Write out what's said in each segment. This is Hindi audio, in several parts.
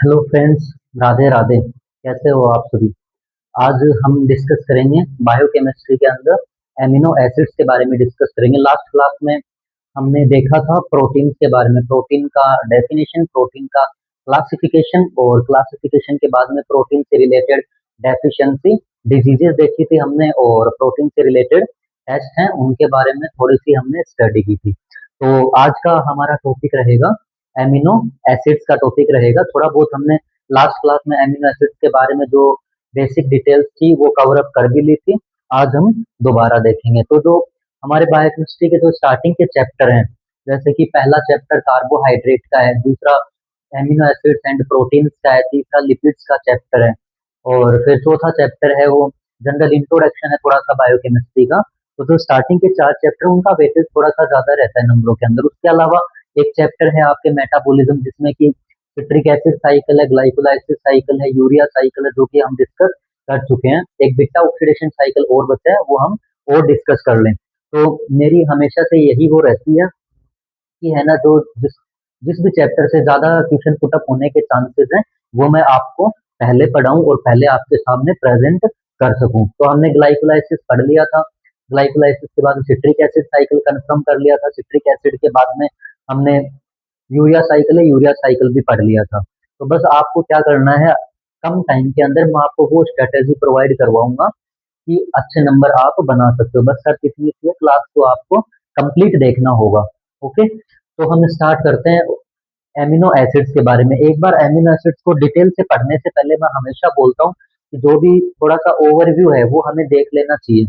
Hello friends, Radhe Radhe. कैसे हो आप सभी? आज हम डिस्कस करेंगे बायोकेमिस्ट्री के अंदर एमिनो एसिड्स के बारे में डिस्कस करेंगे। लास्ट क्लास में हमने देखा था प्रोटीन के बारे में, प्रोटीन का डेफिनेशन, प्रोटीन का क्लासिफिकेशन, और क्लासिफिकेशन के बाद में प्रोटीन से रिलेटेड डेफिशिएंसी डिजीजेस देखी थी हमने, और प्रोटीन से रिलेटेड टेस्ट हैं उनके बारे में थोड़ी सी हमने स्टडी की थी। तो आज का हमारा टॉपिक रहेगा एमिनो एसिड्स का टॉपिक रहेगा। थोड़ा बहुत हमने लास्ट क्लास में एमिनो एसिड्स के बारे में जो बेसिक डिटेल्स थी वो कवर अप कर भी ली थी। आज हम दोबारा देखेंगे। तो जो हमारे बायोकेमिस्ट्री के जो स्टार्टिंग के चैप्टर हैं, जैसे कि पहला चैप्टर कार्बोहाइड्रेट का है, दूसरा एमिनो एसिड्स एंड प्रोटीन्स का है, तीसरा लिपिड्स का चैप्टर है, और फिर चौथा चैप्टर है वो जनरल इंट्रोडक्शन है थोड़ा सा बायोकेमिस्ट्री का। तो जो स्टार्टिंग के चार चैप्टर उनका वेटेज थोड़ा सा ज्यादा रहता है नंबरों के अंदर। उसके अलावा एक चैप्टर है आपके मेटाबॉलिज्म, जिसमें कि सिट्रिक एसिड साइकिल है, ग्लाइकोलाइसिस साइकिल है, यूरिया साइकिल है, जो कि हम डिस्कस कर चुके हैं। एक बीटा ऑक्सीडेशन साइकिल और बचा है, वो हम और डिस्कस कर लें। तो मेरी हमेशा से यही वो रहती है कि है ना, जो जिस जिस भी चैप्टर से ज्यादा क्वेश्चन पुटअप होने के चांसेस हैं वो मैं आपको पहले पढ़ाऊं और पहले आपके सामने प्रेजेंट कर सकूं। तो हमने ग्लाइकोलाइसिस पढ़ लिया था, ग्लाइकोलाइसिस के बाद सिट्रिक एसिड साइकिल कंफर्म कर लिया था, सिट्रिक एसिड के बाद में हमने यूरिया साइकिल है, यूरिया साइकिल भी पढ़ लिया था। तो बस आपको क्या करना है, कम टाइम के अंदर मैं आपको वो स्ट्रेटेजी प्रोवाइड करवाऊंगा कि अच्छे नंबर आप बना सकते हो। बस सर कितनी सी है, क्लास को आपको कंप्लीट देखना होगा। ओके, तो हम स्टार्ट करते हैं एमिनो एसिड्स के बारे में। एक बार एमिनो एसिड्स को डिटेल से पढ़ने से पहले मैं हमेशा बोलता हूँ कि जो भी थोड़ा सा ओवरव्यू है वो हमें देख लेना चाहिए,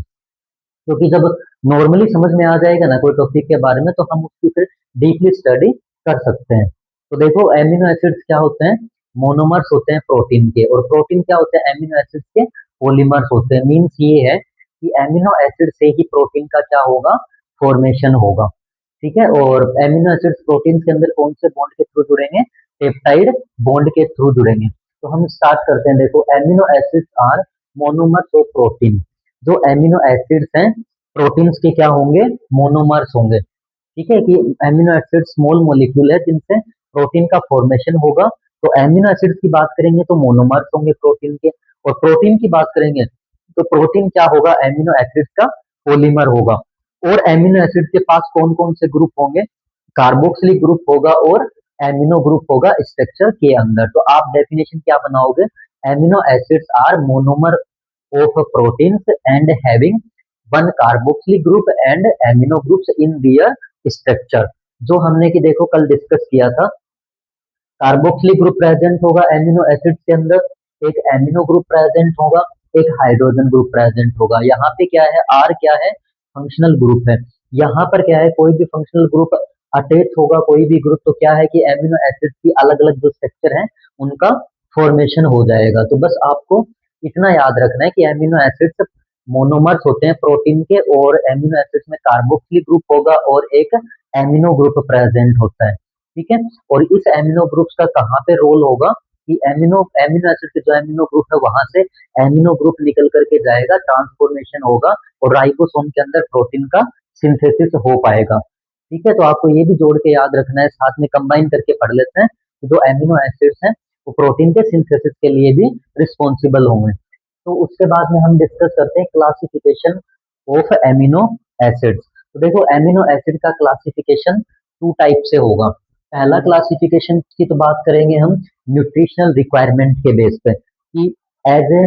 क्योंकि जब नॉर्मली समझ में आ जाएगा ना कोई टॉपिक के बारे में, तो हम उसकी फिर डीपली स्टडी कर सकते हैं। तो देखो एमिनो एसिड्स क्या होते हैं, मोनोमर्स होते हैं प्रोटीन के, और प्रोटीन क्या होते हैं, एमिनो एसिड्स के पॉलीमर्स होते हैं। मीन्स ये है कि एमिनो एसिड से ही प्रोटीन का क्या होगा, फॉर्मेशन होगा। ठीक है, और एमिनो एसिड्स प्रोटीन के अंदर कौन से बॉन्ड के थ्रू जुड़ेंगे, पेप्टाइड बॉन्ड के थ्रू जुड़ेंगे। तो हम स्टार्ट करते हैं। देखो amino acids are monomers of protein. जो एमिनो एसिड्स हैं प्रोटीन्स के क्या होंगे, मोनोमर्स होंगे। ठीक है, कि एमिनो एसिड स्मॉल मॉलिक्यूल है जिनसे प्रोटीन का फॉर्मेशन होगा। तो एमिनो एसिड की बात करेंगे तो मोनोमर्स होंगे प्रोटीन के, और प्रोटीन की बात करेंगे तो प्रोटीन क्या होगा, एमिनो एसिड का पॉलीमर होगा। और एमिनो एसिड के पास कौन कौन से ग्रुप होंगे, कार्बोक्सिलिक ग्रुप होगा और एमिनो ग्रुप होगा स्ट्रक्चर के अंदर। तो आप डेफिनेशन क्या बनाओगे, amino acids are monomer of proteins and having one carboxylic group and amino groups in their structure. जो हमने कि देखो कल डिस्कस किया था, कार्बोक्सिलिक ग्रुप प्रेजेंट होगा एमिनो एसिड के अंदर, एक एमिनो ग्रुप प्रेजेंट होगा, एक हाइड्रोजन ग्रुप प्रेजेंट होगा। यहाँ पे क्या है, आर क्या है, फंक्शनल ग्रुप है। यहाँ पर क्या है, कोई भी फंक्शनल ग्रुप अटैच होगा, कोई भी ग्रुप, तो क्या है कि एमिनो एसिड की अलग अलग जो स्ट्रक्चर है उनका फॉर्मेशन हो जाएगा। तो बस आपको इतना याद रखना है कि एमिनो एसिड्स मोनोमर्स होते हैं प्रोटीन के, और एमिनो एसिड्स में कार्बोक्सिलिक ग्रुप होगा और एक एमिनो ग्रुप प्रेजेंट होता है। ठीक है, और इस एमिनो ग्रुप्स का कहाँ पे रोल होगा कि एमिनो एमिनो एसिड के जो एमिनो ग्रुप है वहां से एमिनो ग्रुप निकल करके जाएगा, ट्रांसफॉर्मेशन होगा और राइबोसोम के अंदर प्रोटीन का सिंथेसिस हो पाएगा। ठीक है, तो आपको ये भी जोड़ के याद रखना है, साथ में कंबाइन करके पढ़ लेते हैं। जो एमिनो एसिड्स हैं वो प्रोटीन के सिंथेसिस के लिए भी रिस्पॉन्सिबल होंगे। तो उसके बाद में हम डिस्कस करते हैं क्लासिफिकेशन ऑफ एमिनो एसिड्स। तो देखो एमिनो एसिड का क्लासिफिकेशन टू टाइप से होगा। पहला क्लासिफिकेशन की तो बात करेंगे हम न्यूट्रिशनल रिक्वायरमेंट के बेस पे, कि एज ए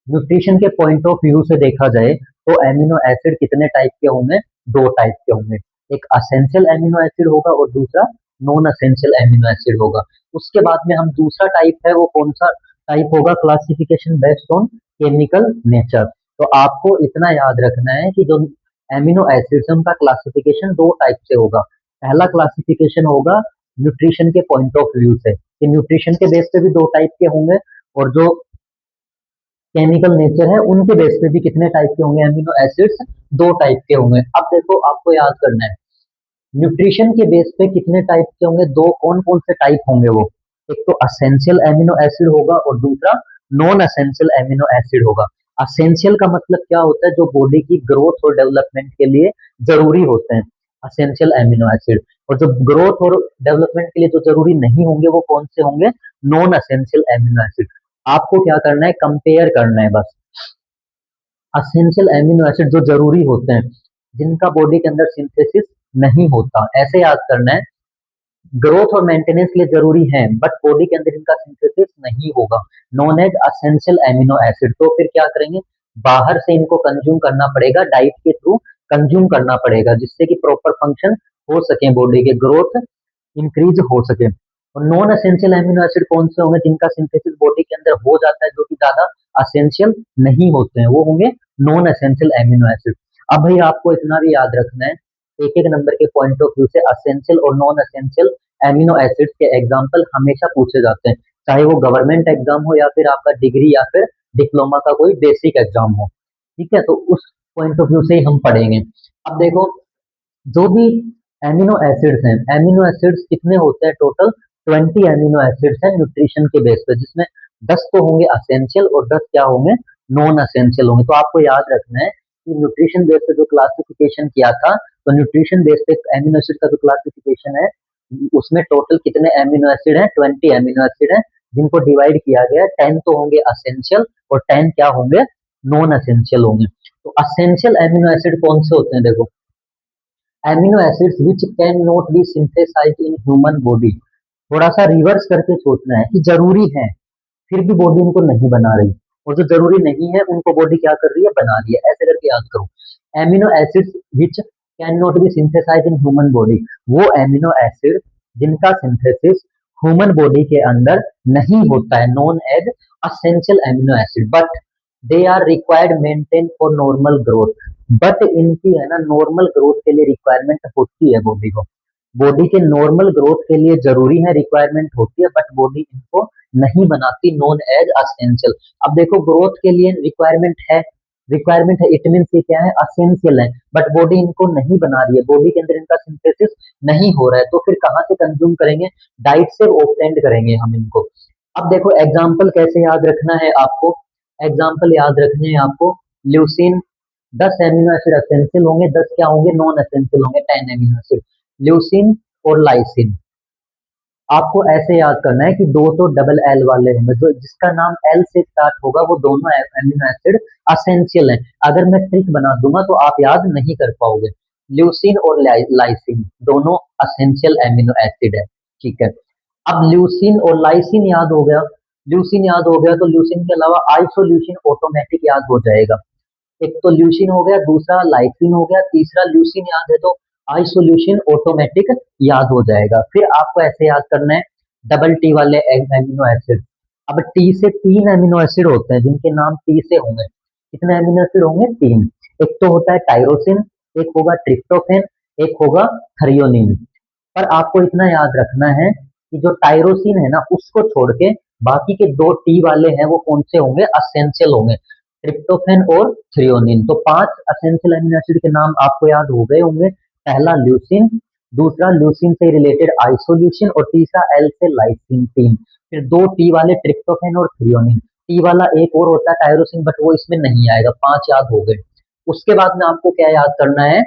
न्यूट्रिशन के पॉइंट ऑफ व्यू से देखा जाए तो एमिनो एसिड कितने टाइप के होंगे, दो टाइप के होंगे। एक असेंशियल एमिनो एसिड होगा और दूसरा नॉन असेंशियल एमिनो एसिड होगा। उसके बाद में हम दूसरा टाइप है वो कौन सा टाइप होगा, classification based on chemical nature. तो आपको इतना याद रखना है कि जो एमिनो एसिड्स है उनका क्लासिफिकेशन दो टाइप से होगा। पहला क्लासिफिकेशन होगा न्यूट्रिशन के पॉइंट ऑफ व्यू से, कि न्यूट्रिशन के बेस पे भी दो टाइप के होंगे, और जो केमिकल नेचर है उनके बेस पे भी कितने टाइप के होंगे, एमिनो एसिड्स दो टाइप के होंगे। अब देखो आपको याद करना है न्यूट्रिशन के बेस पे कितने टाइप के होंगे, दो कौन कौन से टाइप होंगे वो, एक तो असेंशियल एमिनो एसिड होगा और दूसरा नॉन असेंशियल एमिनो एसिड होगा। असेंशियल का मतलब क्या होता है, जो बॉडी की ग्रोथ और डेवलपमेंट के लिए जरूरी होते हैं, असेंशियल एमिनो एसिड। और जो ग्रोथ और डेवलपमेंट के लिए जो जरूरी नहीं होंगे वो कौन से होंगे, नॉन एसेंशियल एमिनो एसिड। आपको क्या करना है, कंपेयर करना है बस। एसेंशियल एमिनो एसिड जो जरूरी होते हैं, जिनका बॉडी के अंदर सिंथेसिस नहीं होता, ऐसे याद करना है। ग्रोथ और मेंटेनेंस के लिए जरूरी है बट बॉडी के अंदर इनका सिंथेसिस नहीं होगा, non as essential amino acid. तो फिर क्या करेंगे, बाहर से इनको कंज्यूम करना पड़ेगा, डाइट के थ्रू कंज्यूम करना पड़ेगा, जिससे कि प्रॉपर फंक्शन हो सके, बॉडी के ग्रोथ इंक्रीज हो सके। और नॉन एसेंशियल एमिनो एसिड कौन से होंगे, जिनका सिंथेसिस बॉडी के अंदर हो जाता है, जो कि ज्यादा असेंशियल नहीं होते हैं, वो होंगे नॉन एसेंशियल एमिनो एसिड। अब भाई आपको इतना भी याद रखना है, एक एक नंबर के पॉइंट ऑफ व्यू से असेंशियल और नॉन एसेंशियल एमिनो एसिड्स के एग्जाम्पल हमेशा पूछे जाते हैं, चाहे वो गवर्नमेंट एग्जाम हो या फिर आपका डिग्री या फिर डिप्लोमा का कोई बेसिक एग्जाम हो। ठीक है, तो उस पॉइंट ऑफ व्यू से ही हम पढ़ेंगे। अब देखो, जो भी एमिनो एसिड्स हैं, एमिनो एसिड्स कितने होते हैं टोटल, 20 एमिनो एसिड्स हैं न्यूट्रिशन के बेस पे, जिसमें 10 तो होंगे असेंशियल और 10 क्या होंगे, नॉन असेंशियल होंगे। तो आपको याद रखना है कि न्यूट्रिशन बेस पे जो क्लासिफिकेशन किया था, तो न्यूट्रिशन बेस पे एमिनो एसिड का जो क्लासिफिकेशन है, उसमें टोटल कितने एमिनो एसिड हैं, 20 एमिनो एसिड हैं, जिनको डिवाइड किया गया है। 10 तो होंगे असेंशियल और 10 क्या होंगे, नॉन असेंशियल होंगे। तो असेंशियल एमिनो एसिड कौन से होते हैं, देखो, amino acids which can not be synthesized in human body. थोड़ा सा रिवर्स करके सोचना है कि जरूरी है फिर भी बॉडी उनको नहीं बना रही, और जो जरूरी नहीं है उनको बॉडी क्या कर रही है, बना रही है। ऐसे करके याद करो, amino acids which can not be synthesized in human body, वो एमिनो एसिड जिनका सिंथेसिस ह्यूमन बॉडी के अंदर नहीं होता है, known as essential amino acid, but they are required maintain for normal growth. But इनकी है ना नॉर्मल ग्रोथ के लिए रिक्वायरमेंट होती है बॉडी को, बॉडी के नॉर्मल ग्रोथ के लिए जरूरी है, रिक्वायरमेंट होती है, बट बॉडी इनको नहीं बनाती, नॉन एज असेंशियल। अब देखो, ग्रोथ के लिए रिक्वायरमेंट है, इट मीन ये क्या है, असेंशियल है, बट बॉडी इनको नहीं बना रही है, बॉडी के अंदर इनका सिंथेसिस नहीं हो रहा है, तो फिर कहाँ से कंज्यूम करेंगे, डाइट से ऑब्टेंड करेंगे हम इनको। अब देखो एग्जाम्पल कैसे याद रखना है आपको, एग्जाम्पल याद रखने हैं आपको, ल्यूसीन, 10 एमिनो एसिड असेंशियल होंगे, 10 क्या होंगे, नॉन असेंशियल होंगे, 10 एमिनो एसिड। ल्यूसीन और लाइसिन, आपको ऐसे याद करना है कि दो तो डबल एल वाले होंगे, जो जिसका नाम एल से स्टार्ट होगा वो दोनों एमिनो एसिड असेंशियल हैं। अगर मैं ट्रिक बना दूंगा तो आप याद नहीं कर पाओगे। ल्यूसीन और लाइसिन दोनों असेंशियल एमिनो एसिड है। ठीक है, अब ल्यूसीन और लाइसिन याद हो गया, ल्यूसीन याद हो गया, तो ल्यूसीन के अलावा आइसोल्यूसिन ऑटोमेटिक याद हो जाएगा। एक तो ल्यूसीन हो गया, दूसरा लाइसिन हो गया, तीसरा ल्यूसीन याद है तो आइसोल्यूशन ऑटोमेटिक याद हो जाएगा। फिर आपको ऐसे याद करना है डबल टी वाले एमिनो एसिड। अब टी से 3 एमिनो एसिड होते हैं जिनके नाम टी से होंगे, कितने एमिनो एसिड होंगे, 3। एक तो होता है टायरोसिन, एक होगा ट्रिप्टोफेन, एक होगा थ्रियोनिन। पर आपको इतना याद रखना है कि जो टायरोसिन है ना, उसको छोड़ के बाकी के 2 टी वाले हैं वो कौन से होंगे, असेंशियल होंगे, ट्रिप्टोफेन और थ्रियोनिन। तो 5 असेंशियल एमिनो एसिड के नाम आपको याद हो गए होंगे। पहला ल्यूसिन, दूसरा ल्यूसिन से रिलेटेड आइसोल्यूसिन और तीसरा एल से लाइसिन, 3। फिर 2 टी वाले ट्रिप्टोफेन और थ्रियोनिन, टी वाला एक और होता है टायरोसिन बट वो इसमें नहीं आएगा। 5 याद हो गए। उसके बाद में आपको क्या याद करना है,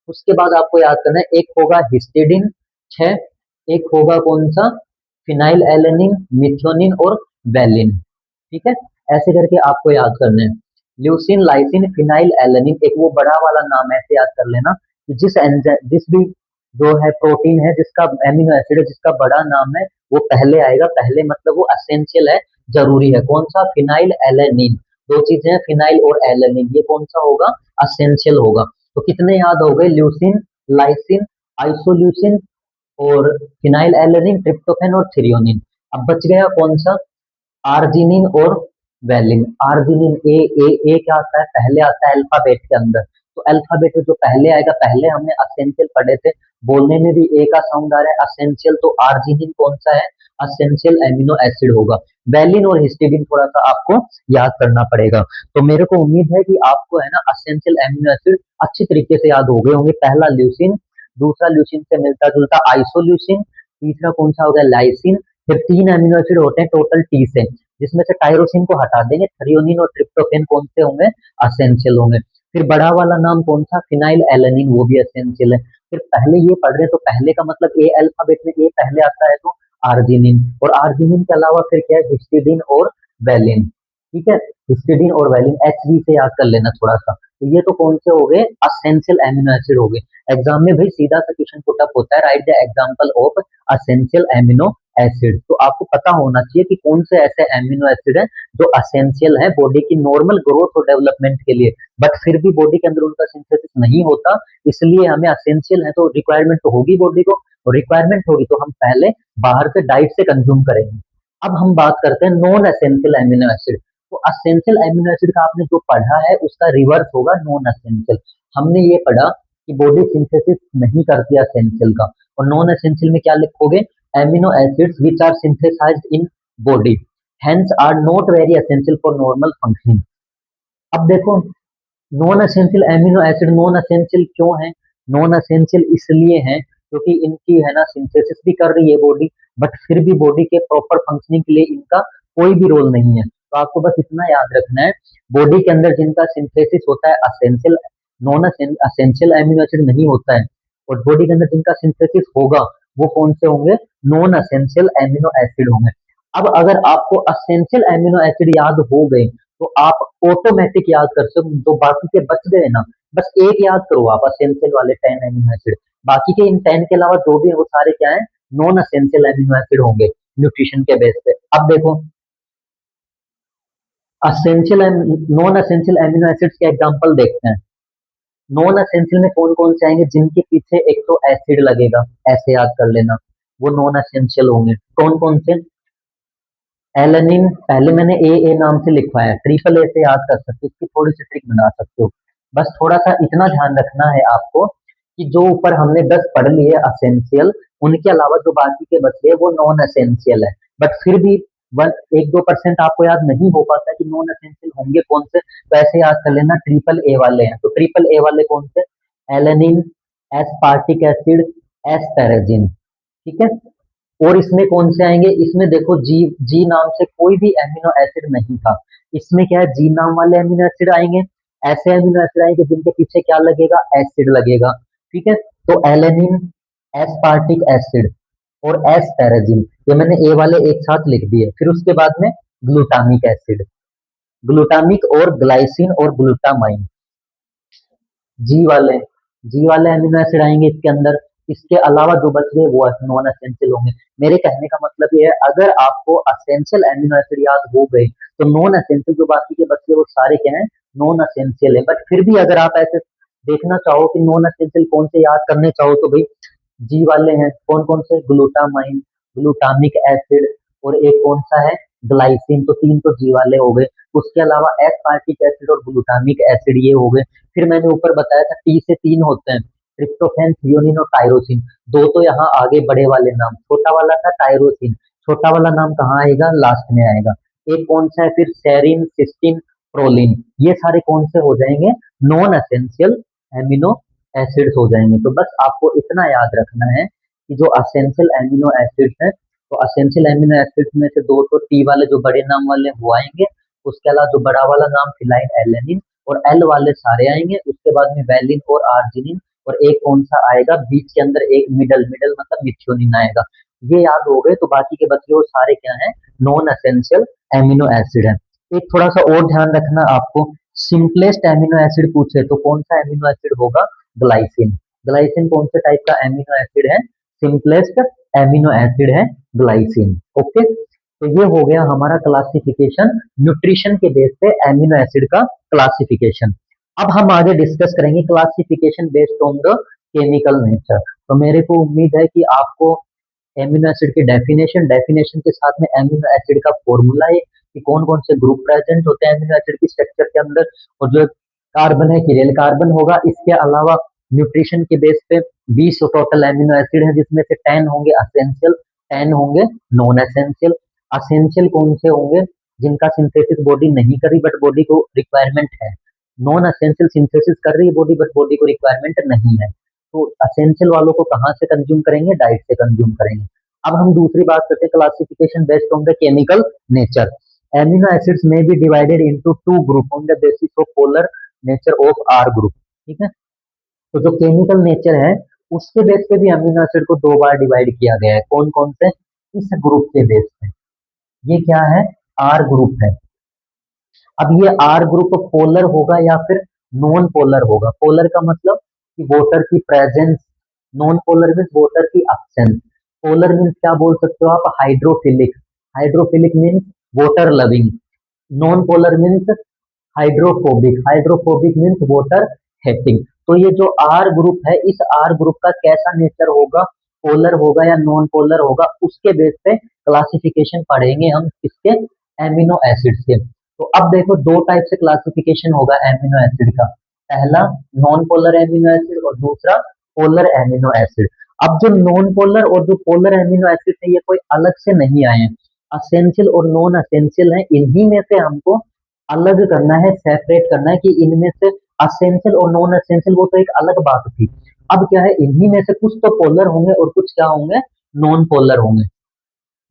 उसके बाद आपको याद करना है, एक होगा हिस्टिडिन 6, एक होगा कौन सा, फिनाइल एलेनिन, मिथ्योनिन और वेलिन। ठीक है, ऐसे करके आपको याद करना है, ल्यूसिन, लाइसिन, फिनाइल एलेनिन। एक वो बड़ा वाला नाम ऐसे याद कर लेना कि जिस भी जो है प्रोटीन है, जिसका एमिनो एसिड है, जिसका बड़ा नाम है वो पहले आएगा, पहले मतलब वो असेंशियल है, जरूरी है। कौन सा, फिनाइल एलेनिन। दो चीजें हैं, फिनाइल और एलेनिन, ये कौन सा होगा, असेंशियल होगा। तो कितने याद हो गए, ल्यूसिन, लाइसिन, आइसोल्यूसिन और फिनाइल एलेनिन, ट्रिप्टोफेन और थ्रियोनिन। अब बच गया कौन सा, आर्जिनिन और वेलिन। आर्जिनिन ए क्या आता है, पहले आता है अल्फाबेट के अंदर, तो अल्फाबेट में जो पहले आएगा, पहले हमने असेंशियल पढ़े थे, बोलने में भी ए का साउंड आ रहा है, असेंशियल, तो आर्जिनिन कौन सा है, असेंशियल एमिनो एसिड होगा। वेलिन और हिस्टिडिन थोड़ा सा आपको याद करना पड़ेगा। तो मेरे को उम्मीद है कि आपको है ना असेंशियल एमिनो एसिड अच्छी तरीके से याद हो गए होंगे। पहला ल्यूसिन, दूसरा ल्यूसिन से मिलता जुलता आइसोल्यूसिन, तीसरा कौन सा हो गया, लाइसिन। फिर 3 एमिनो एसिड होते हैं टोटल टी से, जिसमें से टायरोसिन को हटा देंगे, थ्रियोनिन और ट्रिप्टोफेन कौन से होंगे, असेंशियल होंगे। फिर बड़ा वाला नाम कौन सा, फिनाइल एलेनिन, वो भी असेंशियल है। फिर पहले ये पढ़ रहे हैं तो पहले का मतलब ए अल्फाबेट में ए पहले आता है तो आर्जिनिन, और आर्जिनिन के अलावा फिर क्या है, हिस्टिडीन और वैलिन। ठीक है, हिस्टिडीन और वैलिन, HV से याद कर लेना थोड़ा सा। तो ये तो कौन से हो गए, असेंशियल एमिनो एसिड हो गए। एग्जाम में भाई सीधा सा क्वेश्चन पुटअप होता है, right the example of essential amino acid. तो आपको पता होना चाहिए कि कौन से ऐसे एमिनो एसिड हैं जो असेंशियल है बॉडी की नॉर्मल ग्रोथ और डेवलपमेंट के लिए, बट फिर भी बॉडी के अंदर उनका सिंथेसिस नहीं होता, इसलिए हमें असेंशियल है तो रिक्वायरमेंट तो होगी बॉडी को, और रिक्वायरमेंट होगी तो हम पहले बाहर से डाइट से कंज्यूम करेंगे। अब हम बात करते हैं नॉन एसेंशियल एमिनो एसिड। तो असेंशियल एमिनो एसिड का आपने जो पढ़ा है उसका रिवर्स होगा नॉन एसेंशियल। हमने ये पढ़ा कि बॉडी सिंथेसिस नहीं करती असेंशियल का, और नॉन एसेंशियल में क्या लिखोगे, amino acids which are synthesized in body hence are not very essential for normal functioning. अब देखो, non essential amino acid non essential क्यों है, नॉन एसेंशियल इसलिए है क्योंकि इनकी है ना सिंथेसिस भी कर रही है बॉडी, बट फिर भी बॉडी के प्रॉपर फंक्शनिंग के लिए इनका कोई भी रोल नहीं है। तो आपको बस इतना याद रखना है, बॉडी के अंदर जिनका सिंथेसिस होता है essential, non essential amino acid नहीं होता है, और बॉडी के अंदर जिनका सिंथेसिस होगा वो कौन से होंगे, नॉन एसेंशियल एमिनो एसिड होंगे। अब अगर आपको असेंशियल एमिनो एसिड याद हो गए तो आप ऑटोमेटिक याद कर सकते, तो बाकी के बच गए ना, बस एक याद करो आप असेंशियल वाले 10 एमिनो एसिड, बाकी के इन 10 के अलावा जो भी है वो सारे क्या है, नॉन असेंशियल एमिनो एसिड होंगे न्यूट्रिशन के बेस पे। अब देखो, essential non essential amino acids के एग्जांपल देखते हैं। नॉन असेंशियल में कौन कौन से आएंगे, जिनके पीछे एक तो एसिड लगेगा, ऐसे याद कर लेना, वो नॉन असेंशियल होंगे। कौन कौन से, एलेनिन, पहले मैंने ए नाम से लिखवाया है, ट्रिपल ए से याद कर सकते हो, उसकी थोड़ी सी ट्रिक बना सकते हो। बस थोड़ा सा इतना ध्यान रखना है आपको कि जो ऊपर हमने 10 पढ़ लिए असेंशियल, उनके अलावा जो बाकी के बचे वो नॉन असेंशियल है, बट फिर भी 1-2% आपको याद नहीं हो पाता कि नॉन असेंशियल होंगे कौन से, तो ऐसे याद कर लेना, ट्रिपल ए वाले हैं। तो ट्रिपल ए वाले कौन से, एलेनिन, एस्पार्टिक एसिड, एस्पेरेजिन। ठीक है, और इसमें कौन से आएंगे, इसमें देखो जी, जी नाम से कोई भी एमिनो एसिड नहीं था, इसमें क्या है, जी नाम वाले एमिनो एसिड आएंगे, ऐसे एमिनो एसिड आएंगे जिनके पीछे क्या लगेगा, एसिड लगेगा। ठीक है, तो एलेनिन, एस्पार्टिक एसिड और एस्पेराजिन, ये मैंने ए वाले एक साथ लिख दिए। फिर उसके बाद में ग्लूटामिक एसिड, ग्लूटामिक और ग्लाइसिन और ग्लूटामाइन, जी वाले, जी वाले अमीनो एसिड आएंगे इसके अंदर। इसके अलावा जो बच गए वो नॉन एसेंशियल होंगे। मेरे कहने का मतलब ये है, अगर आपको असेंशियल अमीनो एसिड याद हो गए तो नॉन एसेंशियल जो बाकी के बच गए वो सारे क्या है, नॉन एसेंशियल है। बट फिर भी अगर आप ऐसे देखना चाहो कि नॉन एसेंशियल कौन से याद करने चाहो तो भाई जी वाले हैं, कौन कौन से, ग्लूटामाइन, ग्लूटामिक एसिड, और एक कौन सा है, ग्लाइसिन। तो तीन तो जी वाले हो गए। उसके अलावा एस्पार्टिक एसिड और ग्लूटामिक एसिड ये हो गए। फिर मैंने ऊपर बताया था टी से 3 होते हैं, ट्रिप्टोफैन, थ्रियोनिन और टायरोसिन। दो तो यहाँ आगे बड़े वाले नाम, छोटा वाला था टायरोसिन, छोटा वाला नाम कहाँ आएगा, लास्ट में आएगा। एक कौन सा है फिर, सेरिन, सिस्टीन, प्रोलिन, ये सारे कौन से हो जाएंगे, नॉन एसेंशियल एमिनो एसिड्स हो जाएंगे। तो बस आपको इतना याद रखना है कि जो असेंशियल एमिनो एसिड्स हैं, तो असेंशियल एमिनो एसिड्स में से दो तो टी वाले जो बड़े नाम वाले वो आएंगे, उसके अलावा जो बड़ा वाला नाम फिनाइल एलेनिन और एल वाले सारे आएंगे। उसके बाद में वैलिन और आर्जिनिन, और एक कौन सा आएगा बीच के अंदर, एक मिडल, मिडल मतलब मिथ्योनिन आएगा। ये याद हो गए तो बाकी के बचे वो सारे क्या है, नॉन एसेंशियल एमिनो एसिड है। एक थोड़ा सा और ध्यान रखना आपको, सिंपलेस्ट एमिनो एसिड पूछे तो कौन सा एमिनो एसिड होगा, ग्लाइसिन। ग्लाइसिन कौन से टाइप का एमिनो एसिड है, सिंपलेस्ट एमिनो एसिड है ग्लाइसिन। ओके, तो ये हो गया हमारा क्लासिफिकेशन, न्यूट्रिशन के बेस पे एमिनो एसिड का क्लासिफिकेशन। अब हम आगे डिस्कस करेंगे classification based on the chemical nature. तो मेरे को उम्मीद है कि आपको एमिनो एसिड की डेफिनेशन, डेफिनेशन के साथ में एमिनो एसिड का फॉर्मूला है कि कौन कौन से ग्रुप प्रेजेंट होते हैं एमिनो एसिड की स्ट्रक्चर के अंदर, और जो कार्बन है किरेल कार्बन होगा। इसके अलावा न्यूट्रिशन के बेस पे 20 टोटल एमिनो एसिड हैं, जिसमें से 10 होंगे असेंशियल, 10 होंगे नॉन एसेंशियल। असेंशियल कौन से होंगे, जिनका सिंथेसिस बॉडी नहीं कर रही बट बॉडी को रिक्वायरमेंट है। नॉन एसेंशियल सिंथेसिस कर रही है बॉडी बट बॉडी को रिक्वायरमेंट नहीं है। तो असेंशियल वालों को कहाँ से कंज्यूम करेंगे, डाइट से कंज्यूम करेंगे। अब हम दूसरी बात करते हैं classification based on the chemical nature. Amino acids में be divided into two group on the basis of polar nature of R group. ठीक है, तो जो केमिकल नेचर है उसके बेस पे भी अमीनो एसिड को दो बार डिवाइड किया गया है। कौन कौन से, इस ग्रुप के बेस पे। ये क्या है? आर ग्रुप है। अब ये आर ग्रुप पोलर होगा या फिर नॉन पोलर होगा? पोलर का मतलब कि वोटर की presence, non polar means voter की एब्सेंस। पोलर मीन्स क्या बोल सकते हो आप? Hydrophilic. Hydrophilic means voter loving. Non polar means hydrophobic. Hydrophobic means voter hating. तो ये जो आर ग्रुप है, इस आर ग्रुप का कैसा नेचर होगा? पोलर होगा या नॉन पोलर होगा? उसके बेस पे क्लासिफिकेशन पढ़ेंगे हम इसके एमिनो एसिड के। तो अब देखो दो टाइप से क्लासिफिकेशन होगा एमिनो एसिड का। पहला नॉन पोलर एमिनो एसिड और दूसरा पोलर एमिनो एसिड। अब जो नॉन पोलर और जो पोलर एमिनो एसिड है ये कोई अलग से नहीं आए हैं, असेंशियल और नॉन असेंशियल है। इन्हीं में से हमको अलग करना है, सेपरेट करना है कि इनमें से असेंशियल और नॉन असेंशियल वो तो एक अलग बात थी। अब क्या है, इन्हीं में से कुछ तो पोलर होंगे और कुछ क्या होंगे? नॉन पोलर होंगे।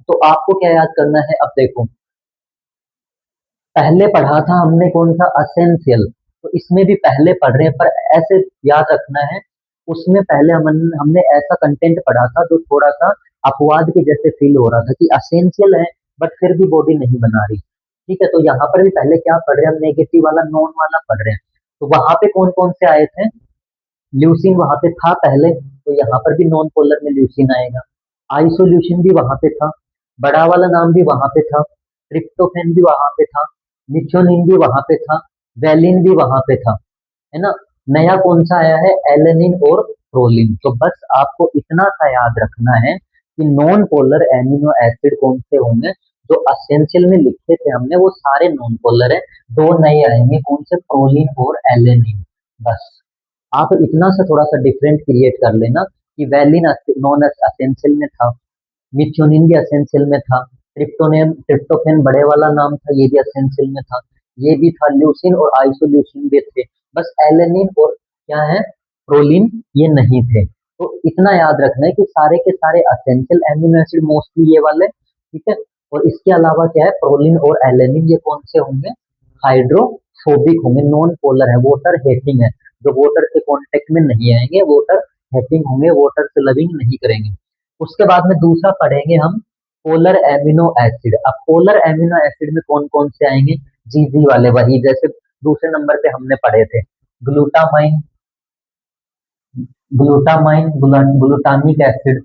तो आपको क्या याद करना है? अब देखो, पहले पढ़ा था हमने कौन सा? असेंशियल। तो इसमें भी पहले पढ़ रहे हैं, पर ऐसे याद रखना है। उसमें पहले हमने ऐसा कंटेंट पढ़ा था जो थोड़ा सा अपवाद के जैसे फील हो रहा था कि असेंशियल है बट फिर भी बॉडी नहीं बना रही। ठीक है, तो यहाँ पर भी पहले क्या पढ़ रहे हैं हम? नेगेटिव वाला, नॉन वाला पढ़ रहे हैं। तो वहां पे कौन कौन से आए थे? ल्यूसीन वहां पे था पहले, तो यहाँ पर भी नॉन पोलर में ल्यूसीन आएगा। आइसोल्यूशन भी वहां पे था, बड़ा वाला नाम भी वहां पे था, ट्रिप्टोफेन भी वहां पे था, मिथ्योनिन भी वहां पे था, वैलिन भी वहां पे था, है ना। नया कौन सा आया है? एलेनिन और प्रोलिन। तो बस आपको इतना सा याद रखना है कि नॉन पोलर एमिनो एसिड कौन से होंगे। जो असेंशियल में लिखे थे हमने वो सारे नॉन पोलर है। दो नए आएंगे, कौन से? प्रोलिन और एलेनिन। बस आप इतना सा थोड़ा सा डिफरेंट क्रिएट कर लेना कि वैलिन नॉन असेंशियल में था, मिथ्योनिन भी असेंशियल में था, ट्रिप्टोफेन बड़े वाला नाम था ये भी असेंशियल में था, ये भी था, ल्यूसिन और आइसोल्यूसिन भी थे। बस एलेनिन और क्या है? प्रोलिन, ये नहीं थे। तो इतना याद रखना है कि सारे के सारे असेंशियल एमिनो एसिड मोस्टली ये वाले, ठीक है। और इसके अलावा क्या है? प्रोलिन और एलेनिन ये कौन से होंगे? हाइड्रोफोबिक होंगे, नॉन पोलर है, वोटर हेटिंग है। जो वोटर के कांटेक्ट में नहीं आएंगे, वोटर हेटिंग होंगे, वोटर से लविंग नहीं करेंगे। उसके बाद में दूसरा पढ़ेंगे हम पोलर एमिनो एसिड। अब पोलर एमिनो एसिड में कौन कौन से आएंगे? जी जी वाले, वही जैसे दूसरे नंबर पे हमने पढ़े थे। Glutamine, glutamine, glutamic acid,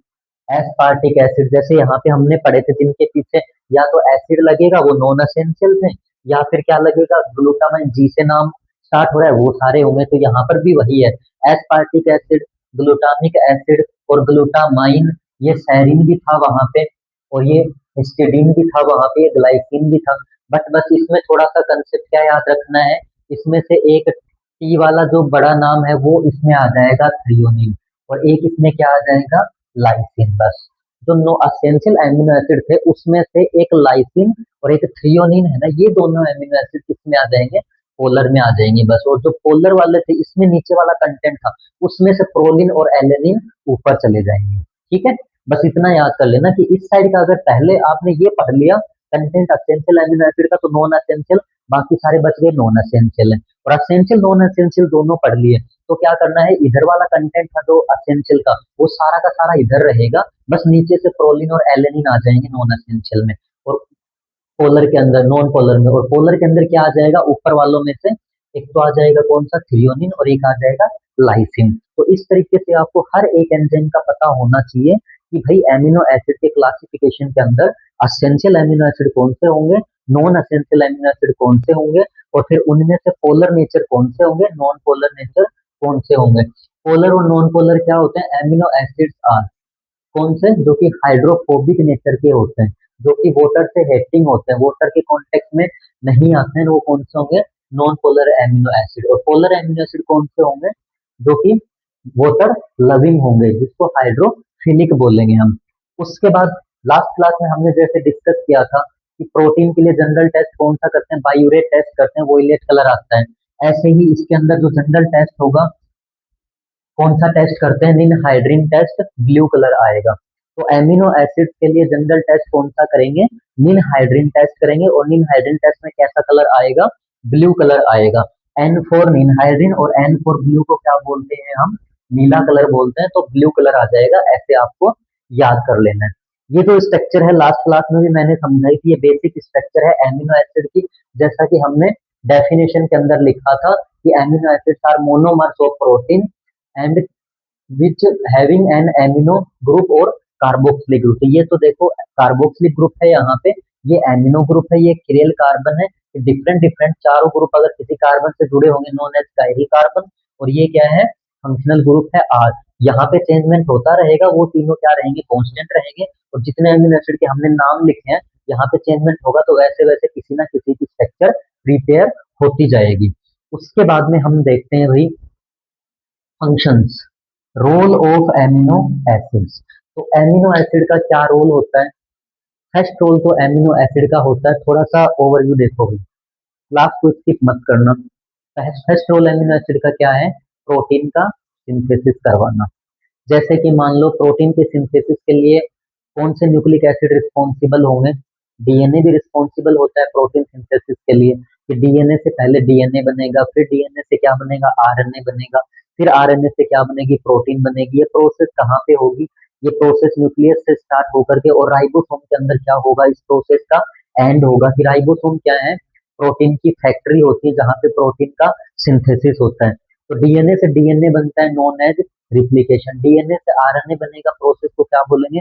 aspartic acid, जैसे यहाँ पे हमने पढ़े थे, जिनके पीछे या तो एसिड लगेगा वो नॉन असेंशियल थे, या फिर क्या लगेगा? ग्लूटामाइन, जी से नाम स्टार्ट हो रहा है वो सारे होंगे। तो यहाँ पर भी वही है, एस्पार्टिक एसिड, ग्लूटामिक एसिड और ग्लूटामाइन। ये सैरिन भी था वहां पे, और ये हिस्टिडीन भी था वहां पे, ग्लाइसिन भी था। बट बस इसमें थोड़ा सा कंसेप्ट क्या याद रखना है, इसमें से एक टी वाला जो बड़ा नाम है वो इसमें आ जाएगा थ्रियोनिन, और एक इसमें क्या आ जाएगा? लाइसिन। बस जो नो असेंशियल एमिनो एसिड थे उसमें से एक लाइसिन और एक थ्रियोनिन है ना, ये दोनों एमिनो एसिड किसमें आ जाएंगे? पोलर में आ जाएंगे बस। और जो पोलर वाले थे इसमें नीचे वाला कंटेंट था, उसमें से प्रोलिन और एलेनिन ऊपर चले जाएंगे। ठीक है, बस इतना याद कर लेना कि इस साइड का अगर पहले आपने ये पढ़ लिया कंटेंट असेंशियल एमिनो एसिड का, तो नॉन असेंशियल बाकी सारे बच गए नॉन असेंशियल है। और असेंशियल नॉन असेंशियल दोनों पढ़ लिए, तो क्या करना है? इधर वाला कंटेंट था जो असेंशियल का, वो सारा का सारा इधर रहेगा। बस नीचे से प्रोलिन और एलेनिन आ जाएंगे नॉन असेंशियल में, और पोलर के अंदर, नॉन पोलर में। और पोलर के अंदर क्या आ जाएगा? ऊपर वालों में से एक तो आ जाएगा कौन सा? थ्रियोनिन, और एक आ जाएगा लाइसिन। तो इस तरीके से आपको हर एक एंजाइम का पता होना चाहिए कि भाई एमिनो एसिड के क्लासिफिकेशन के अंदर असेंशियल एमिनो एसिड कौन से होंगे, नॉन असेंशियल एमिनो एसिड कौन से होंगे, और फिर उनमें से पोलर नेचर कौन से होंगे, नॉन पोलर नेचर कौन से होंगे। पोलर और नॉन पोलर क्या होते हैं? एमिनो एसिड्स आर कौन से? जो कि हाइड्रोफोबिक नेचर के होते हैं, जो कि वोटर से हेटिंग होते हैं, वोटर के कॉन्टेक्ट में नहीं आते हैं, वो कौन से होंगे? Non polar amino acid. और पोलर एमिनो एसिड कौन से होंगे? जो कि वोटर लविंग होंगे, जिसको हाइड्रोफिलिक बोलेंगे हम। उसके बाद लास्ट क्लास में हमने जैसे डिस्कस किया था कि प्रोटीन के लिए जनरल टेस्ट कौन सा करते हैं? बायूरेट टेस्ट करते हैं, वोयलेट कलर आता है। ऐसे ही इसके अंदर जो जनरल टेस्ट होगा, कौन सा टेस्ट करते हैं? निनहाइड्रीन टेस्ट, ब्लू कलर आएगा। तो एमिनो एसिड्स के लिए जनरल टेस्ट कौन सा करेंगे? निनहाइड्रीन टेस्ट करेंगे, और निनहाइड्रीन टेस्ट में कैसा कलर आएगा? ब्लू कलर आएगा। एन फोर निनहाइड्रीन और एन फोर ब्लू को क्या बोलते हैं हम? नीला कलर बोलते हैं, तो ब्लू कलर आ जाएगा। ऐसे आपको याद कर लेना है। ये जो स्ट्रक्चर है लास्ट क्लास में भी मैंने समझाई थी, ये बेसिक स्ट्रक्चर है एमिनो एसिड की। जैसा कि हमने डेफिनेशन के अंदर लिखा था कि amino acids are monomers of protein and which having an amino group और कार्बोक्सिलिक ग्रुप। ये तो देखो कार्बोक्सिलिक ग्रुप है यहाँ पे, ये एमिनो ग्रुप है, ये किरेल कार्बन है। डिफरेंट डिफरेंट चारों ग्रुप अगर किसी कार्बन से जुड़े होंगे नोन एज कायरी कार्बन। और ये क्या है, फंक्शनल ग्रुप है आर। यहाँ पे चेंजमेंट होता रहेगा, वो तीनों क्या रहेंगे, कांस्टेंट रहेंगे। और जितने अमीनो एसिड के हमने नाम लिखे हैं, यहाँ पे चेंजमेंट होगा तो वैसे वैसे किसी ना किसी की स्ट्रक्चर प्रिपेयर होती जाएगी। उसके बाद में हम देखते हैं भाई functions, role of amino acids. तो एमिनो एसिड का क्या रोल होता है? फर्स्ट रोल तो एमिनो एसिड का होता है, थोड़ा सा ओवरव्यू देखो भाई, क्लास को स्किप मत करना। फर्स्ट रोल एमिनो एसिड का क्या है? प्रोटीन का सिंथेसिस करवाना। जैसे कि मान लो प्रोटीन के सिंथेसिस के लिए कौन से न्यूक्लिक एसिड रिस्पॉन्सिबल होंगे? डीएनए भी रिस्पॉन्सिबल होता है प्रोटीन सिंथेसिस के लिए। कि डीएनए से पहले डीएनए बनेगा, फिर डीएनए से क्या बनेगा, आरएनए बनेगा, फिर आरएनए से क्या बनेगी, प्रोटीन बनेगी। ये प्रोसेस कहाँ पे होगी? ये प्रोसेस न्यूक्लियस से स्टार्ट होकर के और राइबोसोम के अंदर क्या होगा, इस प्रोसेस का एंड होगा। कि राइबोसोम क्या है? प्रोटीन की फैक्ट्री होती है जहाँ पे प्रोटीन का सिंथेसिस होता है। तो डीएनए से डीएनए बनता है नॉन एज रिप्लिकेशन। डीएनए से आरएनए बनेगा, प्रोसेस को क्या बोलेंगे?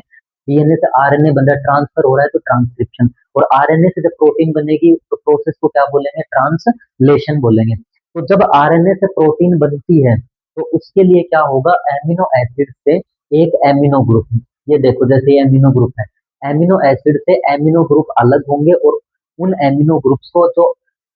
डीएनए से आरएनए बन रहा है, ट्रांसफर हो रहा है तो ट्रांसक्रिप्शन। और आरएनए से जब प्रोटीन बनेगी तो प्रोसेस को क्या बोलेंगे? ट्रांसलेशन बोलेंगे। तो जब आरएनए से प्रोटीन बनती है तो उसके लिए क्या होगा? एमिनो एसिड से एक एमिनो ग्रुप, ये देखो जैसे ये एमिनो ग्रुप है, एमिनो एसिड से एमिनो ग्रुप अलग होंगे और उन एमिनो ग्रुप्स को जो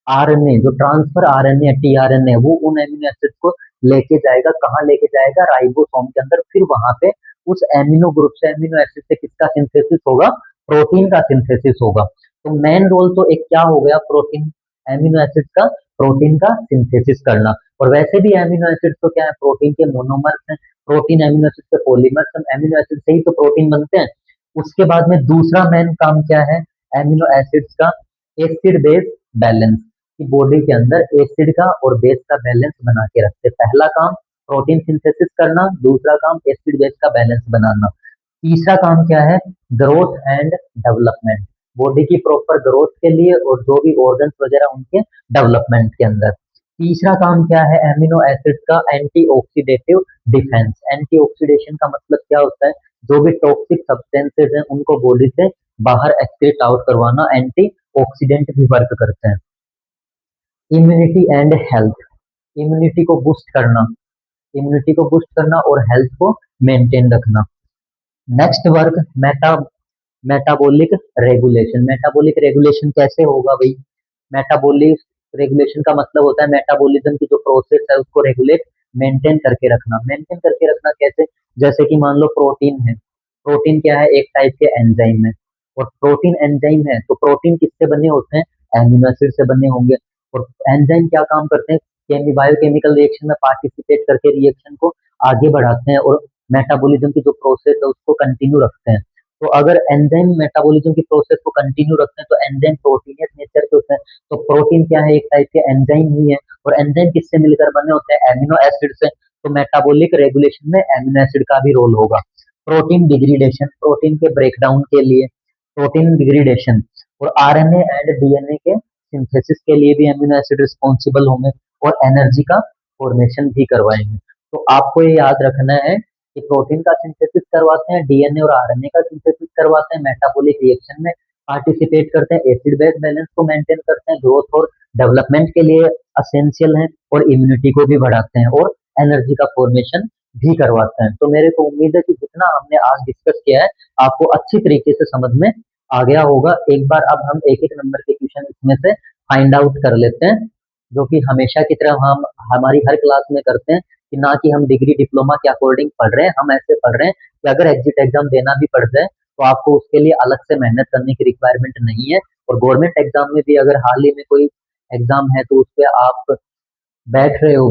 आरएनए, जो ट्रांसफर आरएनए है, टीआरएनए, वो उन एमिनो एसिड को लेके जाएगा। कहाँ लेके जाएगा? राइबोसोम के अंदर। फिर वहां पे उस एमिनो ग्रुप से, एमिनो एसिड से किसका सिंथेसिस होगा? प्रोटीन का सिंथेसिस होगा। तो मेन रोल तो एक क्या हो गया प्रोटीन, एमिनो एसिड का, प्रोटीन का सिंथेसिस करना। और वैसे भी एमिनो एसिड तो क्या है? प्रोटीन के मोनोमर्स हैं। प्रोटीन एमिनो एसिड के पॉलीमर्स हैं, एमिनो एसिड से ही तो प्रोटीन बनते हैं। उसके बाद में दूसरा मेन काम क्या है एमिनो एसिड्स का? Acid base balance. कि बॉडी के अंदर एसिड का और बेस का बैलेंस बना के रखते हैं। पहला काम प्रोटीन सिंथेसिस करना, दूसरा काम एसिड बेस का बैलेंस बनाना। तीसरा काम क्या है? ग्रोथ एंड डेवलपमेंट, बॉडी की प्रॉपर ग्रोथ के लिए और जो भी ऑर्गन्स वगैरह उनके डेवलपमेंट के अंदर। तीसरा काम क्या है एमिनो एसिड का? Antioxidative defence. एंटी ऑक्सीडेशन का मतलब क्या होता है? जो भी टॉक्सिक सब्सटेंसेस हैं उनको बॉडी से बाहर एक्सक्रीट आउट करवाना, एंटी ऑक्सीडेंट भी वर्क करते हैं। इम्यूनिटी एंड हेल्थ, इम्यूनिटी को बूस्ट करना, इम्यूनिटी को बूस्ट करना और हेल्थ को मेंटेन रखना। Next work metabolic regulation. Metabolic regulation कैसे होगा भाई? मेटाबॉलिक रेगुलेशन का मतलब होता है मेटाबॉलिज्म की जो प्रोसेस है उसको रेगुलेट, मेंटेन करके रखना। मेंटेन करके रखना कैसे? जैसे कि मान लो प्रोटीन है, प्रोटीन क्या है? एक टाइप के एंजाइम है। और प्रोटीन एंजाइम है तो प्रोटीन किससे बने होते हैं? एमिनो एसिड से बने होंगे। और एंजाइम क्या काम करते हैं? बायोकेमिकल रिएक्शन में पार्टिसिपेट करके रिएक्शन को आगे बढ़ाते हैं और मेटाबॉलिज्म की जो प्रोसेस है उसको कंटिन्यू रखते हैं। तो अगर एंजाइम मेटाबॉलिज्म की प्रोसेस को कंटिन्यू रखते हैं तो एंजाइम प्रोटीनियस नेचर के होते हैं। तो प्रोटीन क्या है? एक टाइप के एंजाइम ही है। और एंजाइम किससे मिलकर बने होते हैं? एमिनो एसिड से। तो मेटाबॉलिक रेगुलेशन में एमिनो एसिड का भी रोल होगा। प्रोटीन डिग्रेडेशन, प्रोटीन के ब्रेकडाउन के लिए प्रोटीन डिग्रेडेशन। और आरएनए एंड डीएनए के सिंथेसिस के लिए भी एमिनो एसिड रिस्पॉन्सिबल होंगे और एनर्जी का फॉर्मेशन भी करवाएंगे। तो आपको ये याद रखना है कि प्रोटीन का सिंथेसिस करवाते हैं, डीएनए और आरएनए का सिंथेसिस करवाते हैं, मेटाबॉलिक रिएक्शन में पार्टिसिपेट करते हैं, एसिड बेस बैलेंस को मेंटेन करते हैं, ग्रोथ और डेवलपमेंट के लिए असेंशियल हैं, और इम्यूनिटी को भी बढ़ाते हैं और एनर्जी का फॉर्मेशन भी करवाते हैं। तो मेरे को उम्मीद है कि जितना हमने आज डिस्कस किया है आपको अच्छी तरीके से समझ में आ गया होगा। एक बार अब हम एक एक नंबर के क्वेश्चन इसमें से फाइंड आउट कर लेते हैं, जो कि हमेशा की तरह हम हमारी हर क्लास में करते हैं। कि ना कि हम डिग्री डिप्लोमा के अकॉर्डिंग पढ़ रहे हैं, हम ऐसे पढ़ रहे हैं कि अगर एग्जिट एग्जाम देना भी पड़ जाए तो आपको उसके लिए अलग से मेहनत करने की रिक्वायरमेंट नहीं है। और गवर्नमेंट एग्जाम में भी अगर हाल ही में कोई एग्जाम है तो उस पर आप बैठ रहे हो,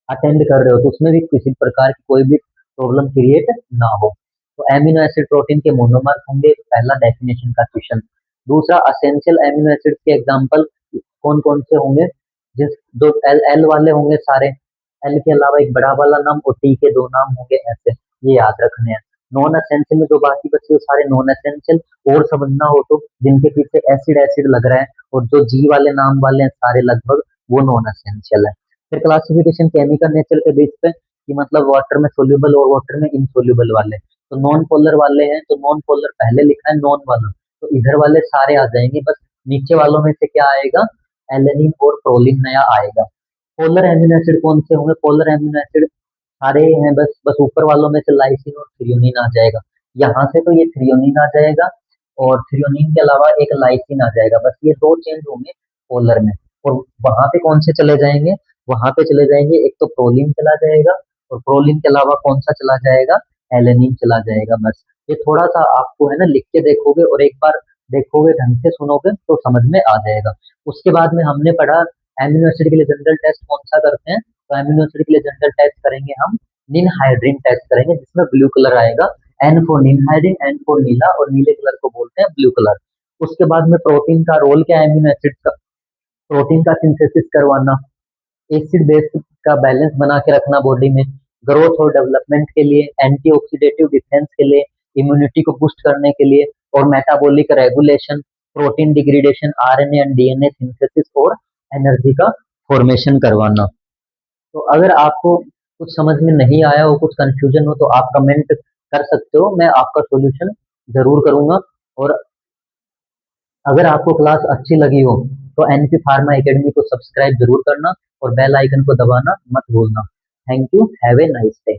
अटेंड कर रहे हो, तो उसमें भी किसी प्रकार की कोई भी प्रॉब्लम क्रिएट ना हो। तो एमिनो एसिड प्रोटीन के मोनोमर होंगे, पहला डेफिनेशन का क्वेश्चन। दूसरा असेंशियल एमिनो एसिड के एग्जांपल कौन कौन से होंगे? जिस जो एल एल वाले होंगे सारे, एल के अलावा एक बड़ा वाला नाम और टी के दो नाम होंगे, ऐसे ये याद रखने हैं। नॉन एसेंशियल में जो बाकी बचे वो सारे नॉन एसेंशियल। और समझना हो तो जिनके पीछे एसिड एसिड लग रहा है और जो जी वाले नाम वाले हैं सारे लगभग वो नॉन एसेंशियल है। फिर क्लासिफिकेशन केमिकल नेचर के बेस पे कि मतलब वाटर में सोल्यूबल और वाटर में इनसोल्यूबल वाले। तो नॉन पोलर वाले हैं तो नॉन पोलर पहले लिखा है नॉन वाला, तो इधर वाले सारे आ जाएंगे, बस नीचे वालों में से क्या आएगा, एलेनिन और प्रोलिन नया आएगा। पोलर एमिनो एसिड कौन से होंगे, पोलर एमिनो एसिड सारे हैं, बस बस ऊपर वालों में से लाइसिन और थ्रियोनिन आ जाएगा। यहाँ से तो ये थ्रियोनिन आ जाएगा और थ्रियोनिन के अलावा एक लाइसिन आ जाएगा, बस ये दो चेंज होंगे पोलर में। और वहां पे कौन से चले जाएंगे, वहां पे चले जाएंगे, एक तो प्रोलिन चला जाएगा और प्रोलिन के अलावा कौन सा चला जाएगा, एलेनिन चला जाएगा। बस ये थोड़ा सा आपको है ना लिख के देखोगे और एक बार देखोगे ढंग से सुनोगे तो समझ में आ जाएगा। उसके बाद में हमने पढ़ा एमिनो एसिड के लिए जनरल टेस्ट कौन सा करते हैं, तो एमिनो एसिड के लिए जनरल टेस्ट करेंगे हम निनहाइड्रीन टेस्ट करेंगे जिसमें ब्लू कलर आएगा, N for ninhydrin, N for नीला, और नीले कलर को बोलते हैं ब्लू कलर। उसके बाद में प्रोटीन का रोल क्या है एमिनो एसिड का, प्रोटीन का सिंथेसिस करवाना, एसिड बेस का बैलेंस बना के रखना बॉडी में, ग्रोथ और डेवलपमेंट के लिए, एंटीऑक्सीडेटिव डिफेंस के लिए, इम्यूनिटी को बूस्ट करने के लिए, और metabolic regulation, protein degradation, RNA and DNA synthesis, और एनर्जी का फॉर्मेशन करवाना। तो अगर आपको कुछ समझ में नहीं आया हो, कुछ कंफ्यूजन हो, तो आप कमेंट कर सकते हो, मैं आपका सॉल्यूशन जरूर करूंगा। और अगर आपको क्लास अच्छी लगी हो तो एनपी फार्मा एकेडमी को सब्सक्राइब जरूर करना और बेल आइकन को दबाना मत भूलना। Thank you, have a nice day.